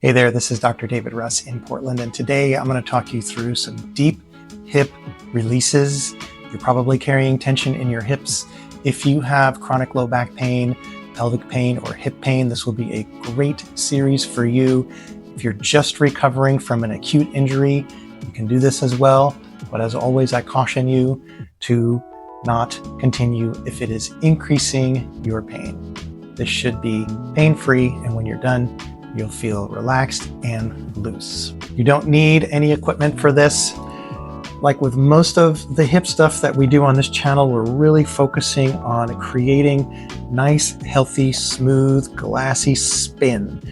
Hey there, this is Dr. David Russ in Portland, and today I'm going to talk you through some deep hip releases. You're probably carrying tension in your hips. If you have chronic low back pain, pelvic pain, or hip pain, this will be a great series for you. If you're just recovering from an acute injury, you can do this as well. But as always, I caution you to not continue if it is increasing your pain. This should be pain-free, and when you're done, you'll feel relaxed and loose. You don't need any equipment for this. Like with most of the hip stuff that we do on this channel, we're really focusing on creating nice, healthy, smooth, glassy spin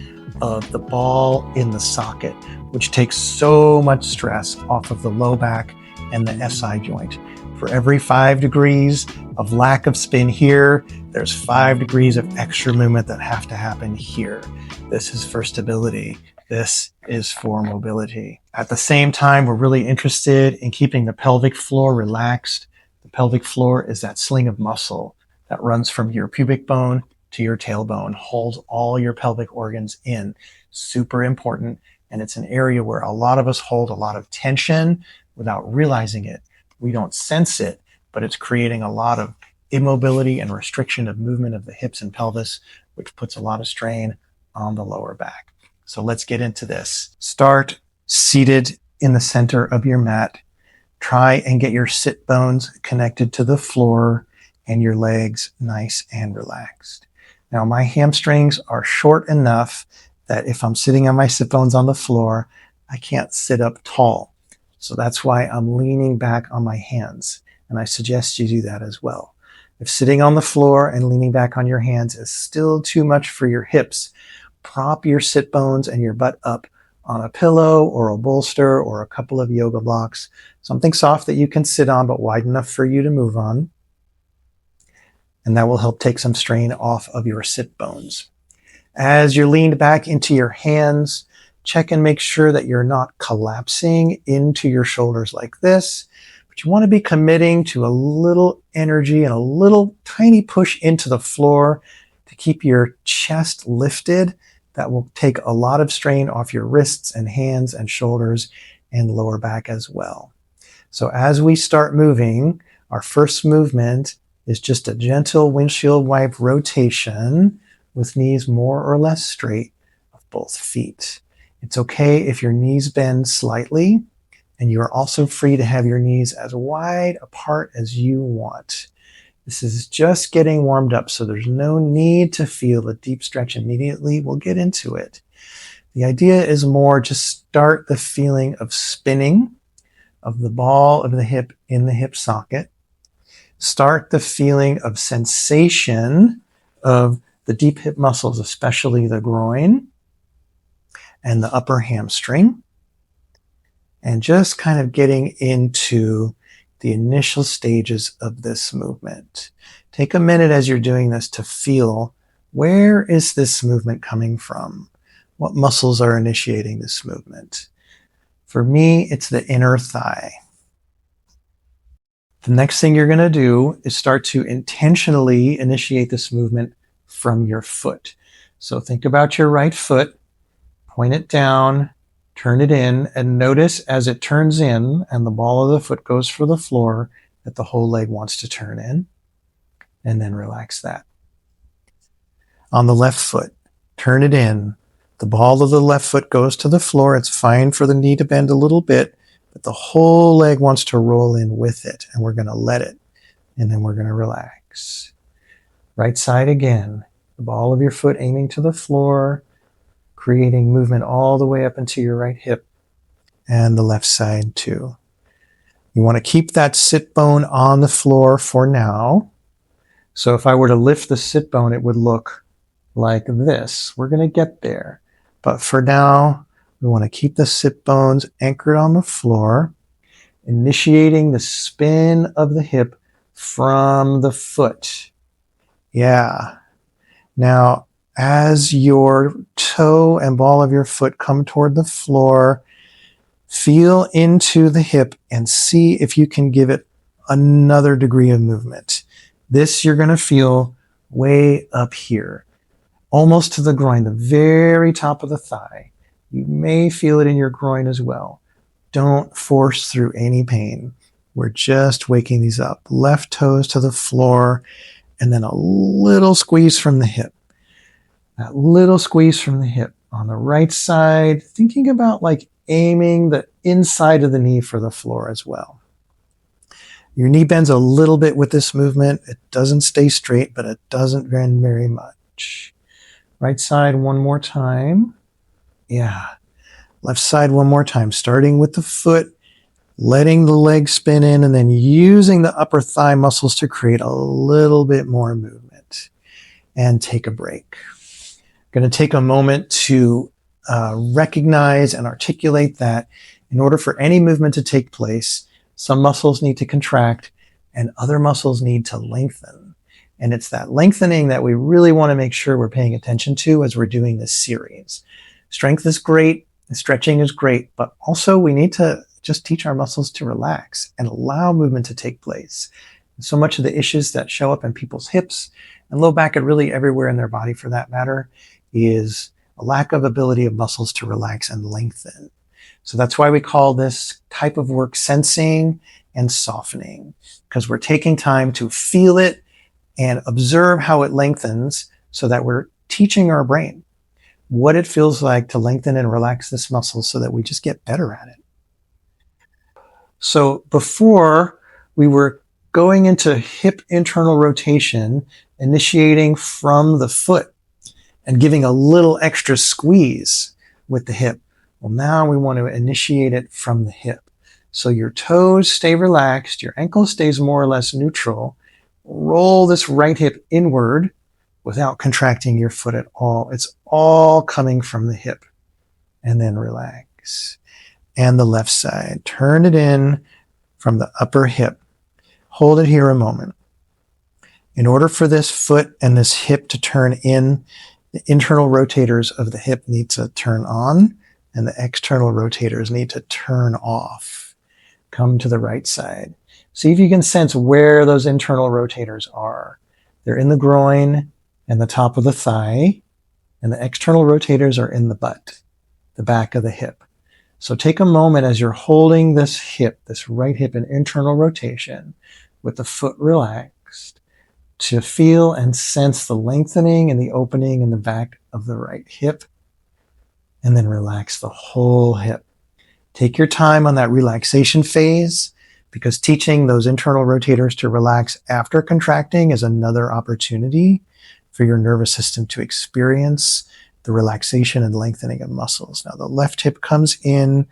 of the ball in the socket, which takes so much stress off of the low back and the SI joint. For every 5 degrees of lack of spin here, there's 5 degrees of extra movement that have to happen here. This is for stability. This is for mobility. At the same time, we're really interested in keeping the pelvic floor relaxed. The pelvic floor is that sling of muscle that runs from your pubic bone to your tailbone, holds all your pelvic organs in. Super important. And it's an area where a lot of us hold a lot of tension without realizing it. We don't sense it, but it's creating a lot of immobility and restriction of movement of the hips and pelvis, which puts a lot of strain on the lower back. So let's get into this. Start seated in the center of your mat. Try and get your sit bones connected to the floor and your legs nice and relaxed. Now my hamstrings are short enough that if I'm sitting on my sit bones on the floor, I can't sit up tall. So that's why I'm leaning back on my hands. And I suggest you do that as well. If sitting on the floor and leaning back on your hands is still too much for your hips, prop your sit bones and your butt up on a pillow or a bolster or a couple of yoga blocks, something soft that you can sit on but wide enough for you to move on. And that will help take some strain off of your sit bones. As you're leaned back into your hands, check and make sure that you're not collapsing into your shoulders like this, but you want to be committing to a little energy and a little tiny push into the floor to keep your chest lifted. That will take a lot of strain off your wrists and hands and shoulders and lower back as well. So as we start moving, our first movement is just a gentle windshield wipe rotation with knees more or less straight of both feet. It's okay if your knees bend slightly, and you are also free to have your knees as wide apart as you want. This is just getting warmed up, so there's no need to feel a deep stretch immediately. We'll get into it. The idea is more just start the feeling of spinning of the ball of the hip in the hip socket. Start the feeling of sensation of the deep hip muscles, especially the groin and the upper hamstring, and just kind of getting into the initial stages of this movement. Take a minute as you're doing this to feel, where is this movement coming from? What muscles are initiating this movement? For me, it's the inner thigh. The next thing you're going to do is start to intentionally initiate this movement from your foot. So think about your right foot. Point it down, turn it in, and notice as it turns in and the ball of the foot goes for the floor that the whole leg wants to turn in, and then relax that. On the left foot, turn it in. The ball of the left foot goes to the floor. It's fine for the knee to bend a little bit, but the whole leg wants to roll in with it, and we're going to let it, and then we're going to relax. Right side again. The ball of your foot aiming to the floor, creating movement all the way up into your right hip, and the left side too. You want to keep that sit bone on the floor for now. So if I were to lift the sit bone, it would look like this. We're going to get there. But for now, we want to keep the sit bones anchored on the floor, initiating the spin of the hip from the foot. Yeah. Now, as your toe and ball of your foot come toward the floor, feel into the hip and see if you can give it another degree of movement. This you're going to feel way up here, almost to the groin, the very top of the thigh. You may feel it in your groin as well. Don't force through any pain. We're just waking these up. Left toes to the floor, and then a little squeeze from the hip. That little squeeze from the hip. On the right side, thinking about like aiming the inside of the knee for the floor as well. Your knee bends a little bit with this movement. It doesn't stay straight, but it doesn't bend very much. Right side one more time. Yeah. Left side one more time, starting with the foot, letting the leg spin in, and then using the upper thigh muscles to create a little bit more movement. And take a break. Going to take a moment to recognize and articulate that in order for any movement to take place, some muscles need to contract and other muscles need to lengthen. And it's that lengthening that we really want to make sure we're paying attention to as we're doing this series. Strength is great, stretching is great, but also we need to just teach our muscles to relax and allow movement to take place. And so much of the issues that show up in people's hips and low back, and really everywhere in their body for that matter, is a lack of ability of muscles to relax and lengthen. So that's why we call this type of work sensing and softening, because we're taking time to feel it and observe how it lengthens so that we're teaching our brain what it feels like to lengthen and relax this muscle so that we just get better at it. So before we were going into hip internal rotation, initiating from the foot and giving a little extra squeeze with the hip. Well, now we want to initiate it from the hip. So your toes stay relaxed, your ankle stays more or less neutral. Roll this right hip inward without contracting your foot at all. It's all coming from the hip. And then relax. And the left side, turn it in from the upper hip. Hold it here a moment. In order for this foot and this hip to turn in, the internal rotators of the hip need to turn on and the external rotators need to turn off. Come to the right side. See if you can sense where those internal rotators are. They're in the groin and the top of the thigh, and the external rotators are in the butt, the back of the hip. So take a moment as you're holding this hip, this right hip in internal rotation with the foot relaxed, to feel and sense the lengthening and the opening in the back of the right hip, and then relax the whole hip. Take your time on that relaxation phase, because teaching those internal rotators to relax after contracting is another opportunity for your nervous system to experience the relaxation and lengthening of muscles. Now the left hip comes in,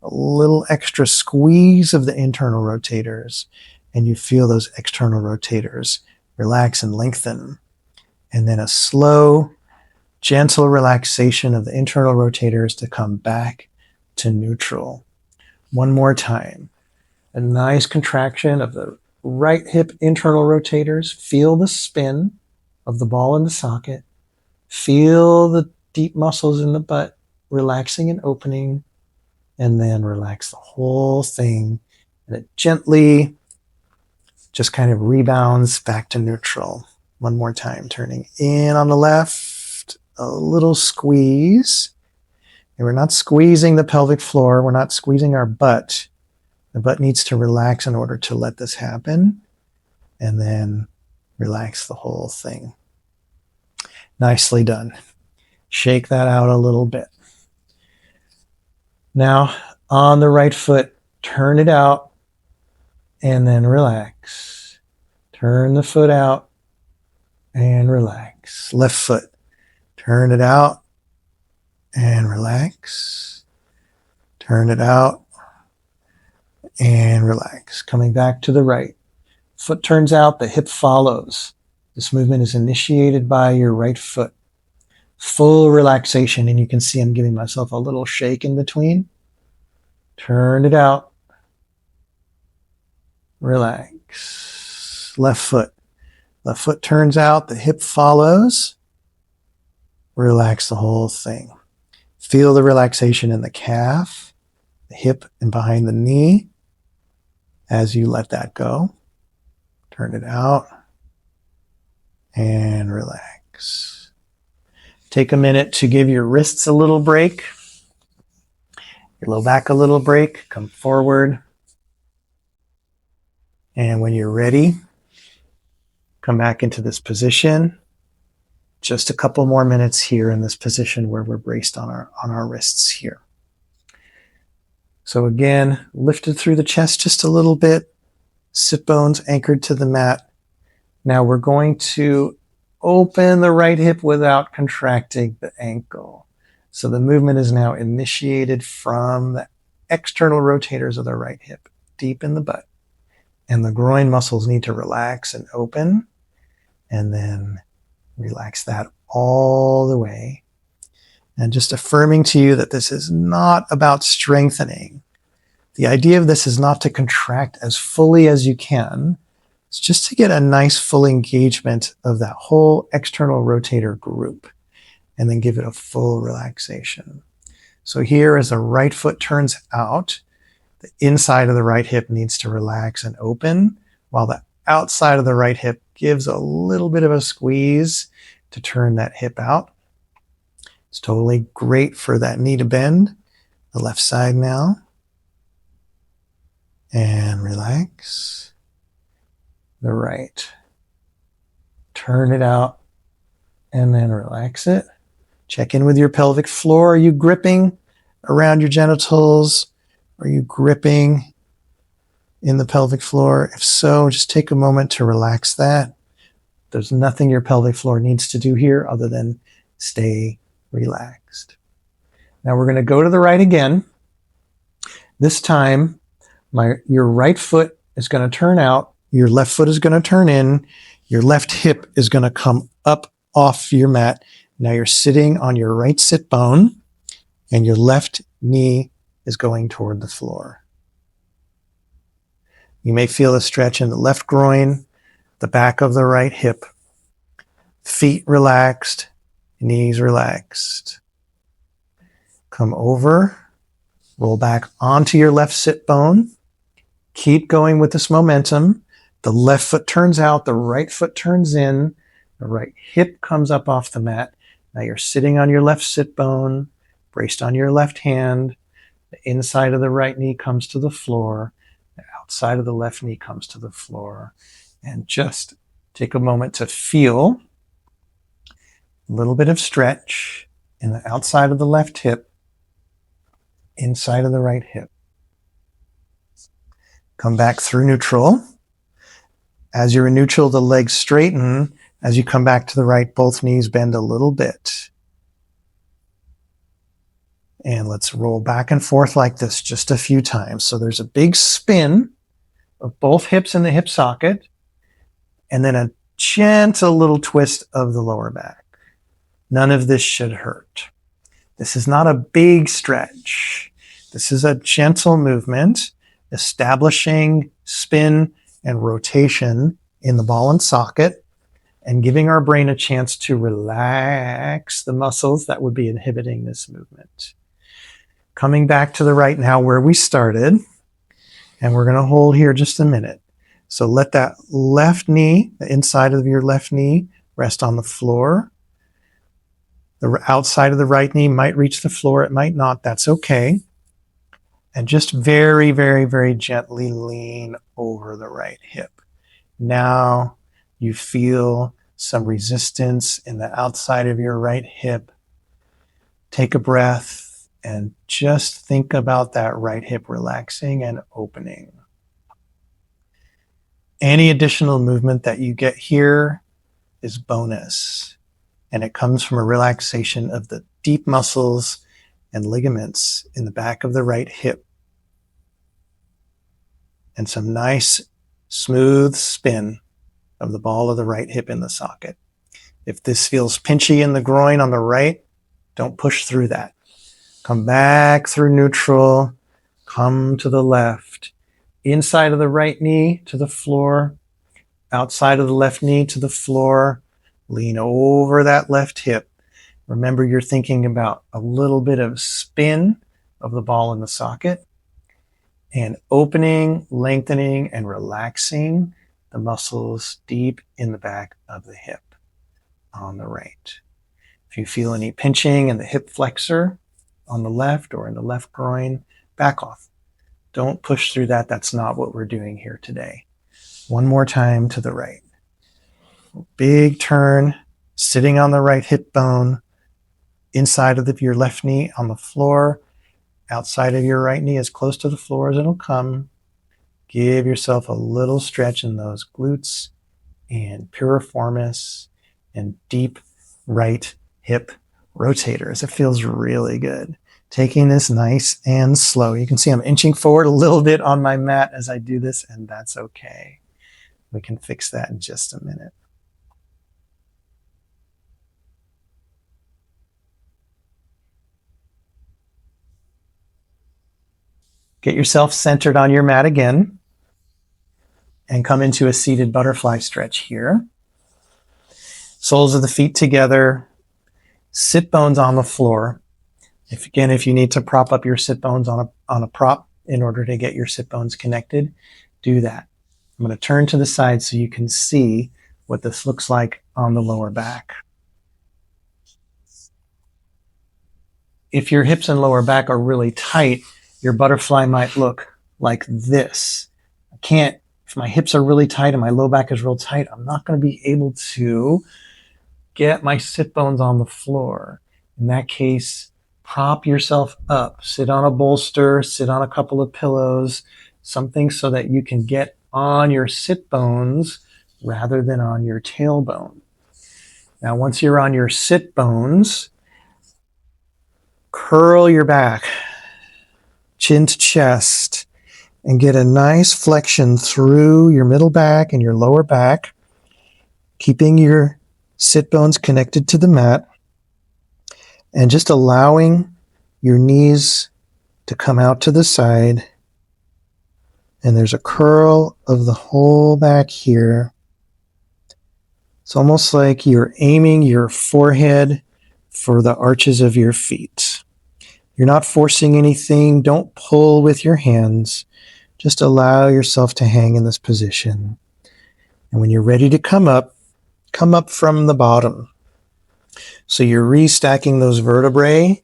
a little extra squeeze of the internal rotators, and you feel those external rotators relax and lengthen. And then a slow, gentle relaxation of the internal rotators to come back to neutral. One more time. A nice contraction of the right hip internal rotators. Feel the spin of the ball in the socket. Feel the deep muscles in the butt relaxing and opening. And then relax the whole thing. And it gently just kind of rebounds back to neutral. One more time, turning in on the left, a little squeeze. And we're not squeezing the pelvic floor. We're not squeezing our butt. The butt needs to relax in order to let this happen. And then relax the whole thing. Nicely done. Shake that out a little bit. Now, on the right foot, turn it out and then relax. Turn the foot out and relax. Left foot, turn it out and relax. Turn it out and relax. Coming back to the right. Foot turns out, the hip follows. This movement is initiated by your right foot. Full relaxation, and you can see I'm giving myself a little shake in between. Turn it out. Relax. Left foot. Left foot turns out, the hip follows. Relax the whole thing. Feel the relaxation in the calf, the hip, and behind the knee as you let that go. Turn it out and relax. Take a minute to give your wrists a little break. your low back a little break, come forward. And when you're ready, come back into this position. Just a couple more minutes here in this position where we're braced on our wrists here. So again, lifted through the chest just a little bit, sit bones anchored to the mat. Now we're going to open the right hip without contracting the ankle. So the movement is now initiated from the external rotators of the right hip, deep in the butt. And the groin muscles need to relax and open, and then relax that all the way. And just affirming to you that this is not about strengthening. The idea of this is not to contract as fully as you can. It's just to get a nice full engagement of that whole external rotator group and then give it a full relaxation. So here as the right foot turns out, the inside of the right hip needs to relax and open, while the outside of the right hip gives a little bit of a squeeze to turn that hip out. It's totally great for that knee to bend. The left side now. And relax. The right. Turn it out and then relax it. Check in with your pelvic floor. Are you gripping around your genitals? Are you gripping in the pelvic floor? If so, just take a moment to relax that. There's nothing your pelvic floor needs to do here other than stay relaxed. Now we're going to go to the right again. This time, your right foot is going to turn out. Your left foot is going to turn in. Your left hip is going to come up off your mat. Now you're sitting on your right sit bone, and your left knee is going toward the floor. You may feel a stretch in the left groin, the back of the right hip, feet relaxed, knees relaxed. Come over, roll back onto your left sit bone. Keep going with this momentum. The left foot turns out, the right foot turns in, the right hip comes up off the mat. Now you're sitting on your left sit bone, braced on your left hand. The inside of the right knee comes to the floor. The outside of the left knee comes to the floor. And just take a moment to feel a little bit of stretch in the outside of the left hip, inside of the right hip. Come back through neutral. As you're in neutral, the legs straighten. As you come back to the right, both knees bend a little bit. And let's roll back and forth like this just a few times. So there's a big spin of both hips in the hip socket, and then a gentle little twist of the lower back. None of this should hurt. This is not a big stretch. This is a gentle movement, establishing spin and rotation in the ball and socket, and giving our brain a chance to relax the muscles that would be inhibiting this movement. Coming back to the right now where we started, and we're going to hold here just a minute. So let that left knee, the inside of your left knee, rest on the floor. The outside of the right knee might reach the floor. It might not. That's okay. And just very, very, very gently lean over the right hip. Now you feel some resistance in the outside of your right hip. Take a breath and just think about that right hip relaxing and opening. Any additional movement that you get here is bonus, and it comes from a relaxation of the deep muscles and ligaments in the back of the right hip, and some nice smooth spin of the ball of the right hip in the socket. If this feels pinchy in the groin on the right, don't push through that. Come back through neutral, come to the left. Inside of the right knee to the floor, outside of the left knee to the floor. Lean over that left hip. Remember, you're thinking about a little bit of spin of the ball in the socket, and opening, lengthening, and relaxing the muscles deep in the back of the hip on the right. If you feel any pinching in the hip flexor on the left or in the left groin, back off. Don't push through that. That's not what we're doing here today. One more time to the right. Big turn, sitting on the right hip bone, inside of your left knee on the floor, outside of your right knee as close to the floor as it'll come. Give yourself a little stretch in those glutes and piriformis and deep right hip rotators. It feels really good. Taking this nice and slow. You can see I'm inching forward a little bit on my mat as I do this, and that's okay. We can fix that in just a minute. Get yourself centered on your mat again and come into a seated butterfly stretch here. Soles of the feet together, sit bones on the floor. If you need to prop up your sit bones on a prop in order to get your sit bones connected, do that. I'm going to turn to the side so you can see what this looks like on the lower back. If your hips and lower back are really tight, your butterfly might look like this. If my hips are really tight and my low back is real tight, I'm not going to be able to get my sit bones on the floor. In that case, prop yourself up. Sit on a bolster, sit on a couple of pillows, something so that you can get on your sit bones rather than on your tailbone. Now, once you're on your sit bones, curl your back, chin to chest, and get a nice flexion through your middle back and your lower back, keeping your sit bones connected to the mat, and just allowing your knees to come out to the side. And there's a curl of the whole back here. It's almost like you're aiming your forehead for the arches of your feet. You're not forcing anything. Don't pull with your hands. Just allow yourself to hang in this position. And when you're ready to come up from the bottom. So you're restacking those vertebrae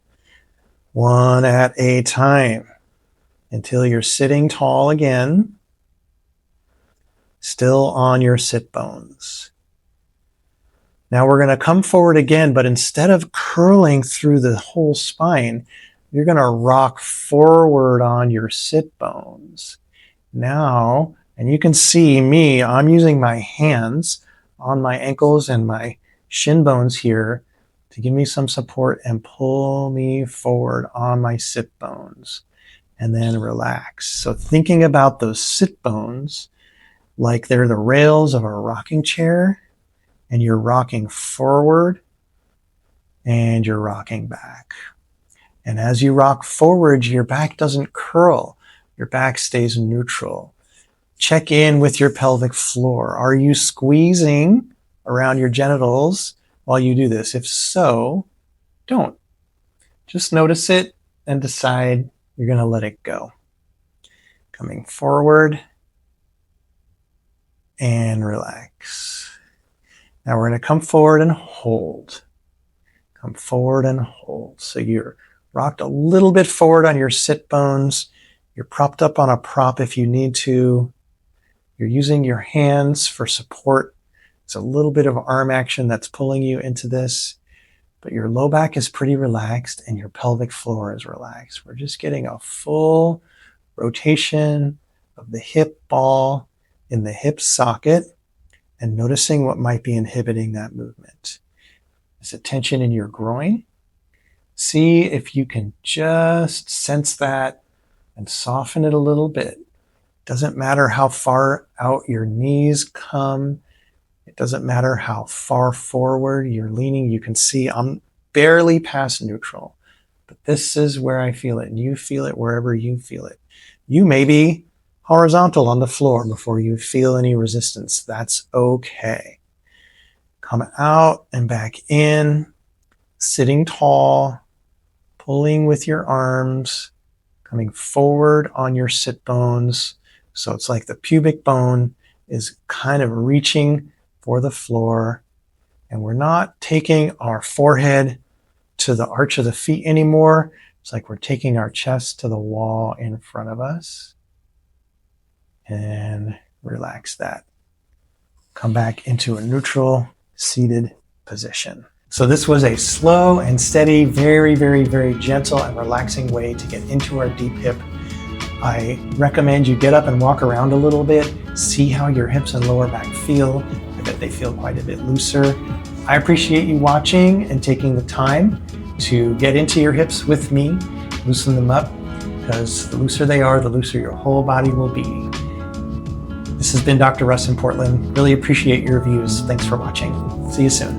one at a time until you're sitting tall again, still on your sit bones. Now we're going to come forward again, but instead of curling through the whole spine, you're going to rock forward on your sit bones. Now, and you can see me, I'm using my hands on my ankles and my shin bones here to give me some support and pull me forward on my sit bones, and then relax. So thinking about those sit bones like they're the rails of a rocking chair, and you're rocking forward and you're rocking back. And as you rock forward, your back doesn't curl. Your back stays neutral. Check in with your pelvic floor. Are you squeezing around your genitals while you do this? If so, don't. Just notice it and decide you're going to let it go. Coming forward and relax. Now we're going to come forward and hold. Come forward and hold. So you're rocked a little bit forward on your sit bones. You're propped up on a prop if you need to. You're using your hands for support. It's a little bit of arm action that's pulling you into this, but your low back is pretty relaxed and your pelvic floor is relaxed. We're just getting a full rotation of the hip ball in the hip socket and noticing what might be inhibiting that movement. Is it tension in your groin? See if you can just sense that and soften it a little bit. Doesn't matter how far out your knees come. It doesn't matter how far forward you're leaning. You can see I'm barely past neutral, but this is where I feel it, and you feel it wherever you feel it. You may be horizontal on the floor before you feel any resistance. That's okay. Come out and back in, sitting tall, pulling with your arms, coming forward on your sit bones. So it's like the pubic bone is kind of reaching for the floor, and we're not taking our forehead to the arch of the feet anymore. It's like we're taking our chest to the wall in front of us, and relax that. Come back into a neutral seated position. So this was a slow and steady, very, very, very gentle and relaxing way to get into our deep hip. I recommend you get up and walk around a little bit, see how your hips and lower back feel. I bet they feel quite a bit looser. I appreciate you watching and taking the time to get into your hips with me, loosen them up, because the looser they are, the looser your whole body will be. This has been Dr. Russ in Portland. Really appreciate your views. Thanks for watching. See you soon.